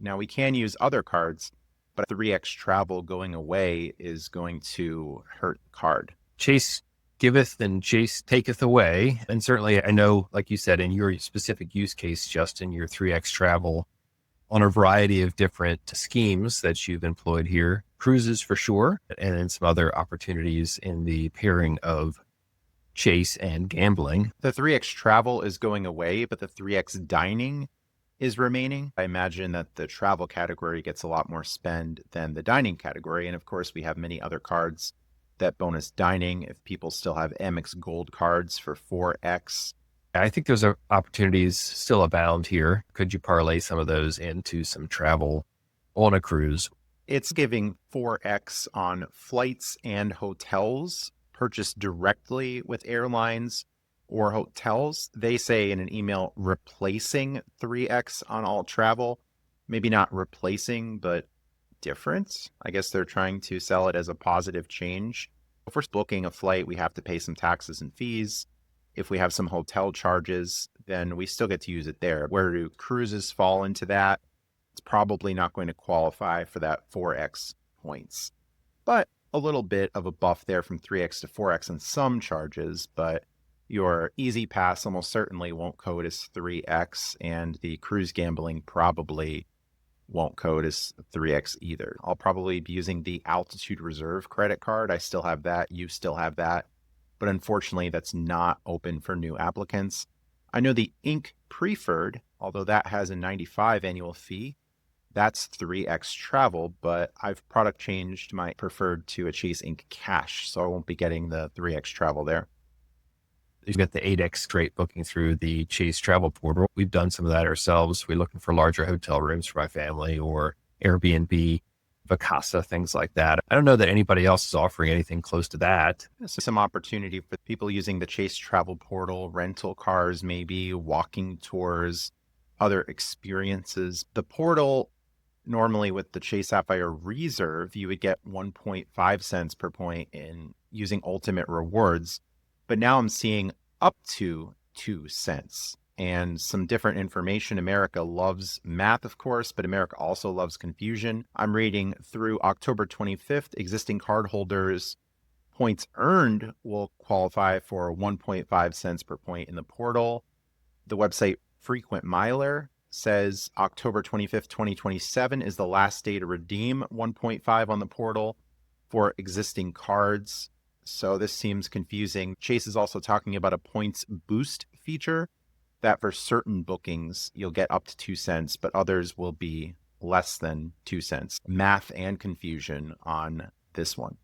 Now, we can use other cards, but 3x travel going away is going to hurt the card. Chase giveth and Chase taketh away. And certainly I know, like you said, in your specific use case, Justin, your 3x travel on a variety of different schemes that you've employed here, cruises for sure, and then some other opportunities in the pairing of Chase and gambling. The 3x travel is going away, but the 3x dining is remaining. I imagine that the travel category gets a lot more spend than the dining category. And of course, we have many other cards that bonus dining. If people still have Amex Gold cards for 4x. I think those opportunities still abound here. Could you parlay some of those into some travel on a cruise? It's giving 4x on flights and hotels purchased directly with airlines or hotels. They say in an email replacing 3x on all travel. Maybe not replacing, but different. I guess they're trying to sell it as a positive change. If we're booking a flight, we have to pay some taxes and fees. If we have some hotel charges, then we still get to use it there. Where do cruises fall into that? It's probably not going to qualify for that 4x points. But a little bit of a buff there from 3x to 4x on some charges, but your Easy Pass almost certainly won't code as 3x, and the cruise gambling probably won't code as 3x either. I'll probably be using the Altitude Reserve credit card. I still have that. You still have that. But unfortunately, that's not open for new applicants. I know the Inc. Preferred, although that has a $95 annual fee, that's 3x travel, but I've product changed my preferred to a Chase Inc. Cash, so I won't be getting the 3x travel there. You've got the 8x straight booking through the Chase travel portal. We've done some of that ourselves. We're looking for larger hotel rooms for my family or Airbnb, Vacasa, things like that. I don't know that anybody else is offering anything close to that. Some opportunity for people using the Chase travel portal, rental cars, maybe walking tours, other experiences. The portal, normally with the Chase Sapphire Reserve, you would get 1.5 cents per point in using ultimate rewards. But now I'm seeing up to 2 cents. And some different information. America loves math, of course, but America also loves confusion. I'm reading through October 25th, existing cardholders' points earned will qualify for 1.5 cents per point in the portal. The website Frequent Miler says October 25th, 2027 is the last day to redeem 1.5 on the portal for existing cards. So this seems confusing. Chase is also talking about a points boost feature that for certain bookings, you'll get up to 2 cents, but others will be less than 2 cents. Math and confusion on this one.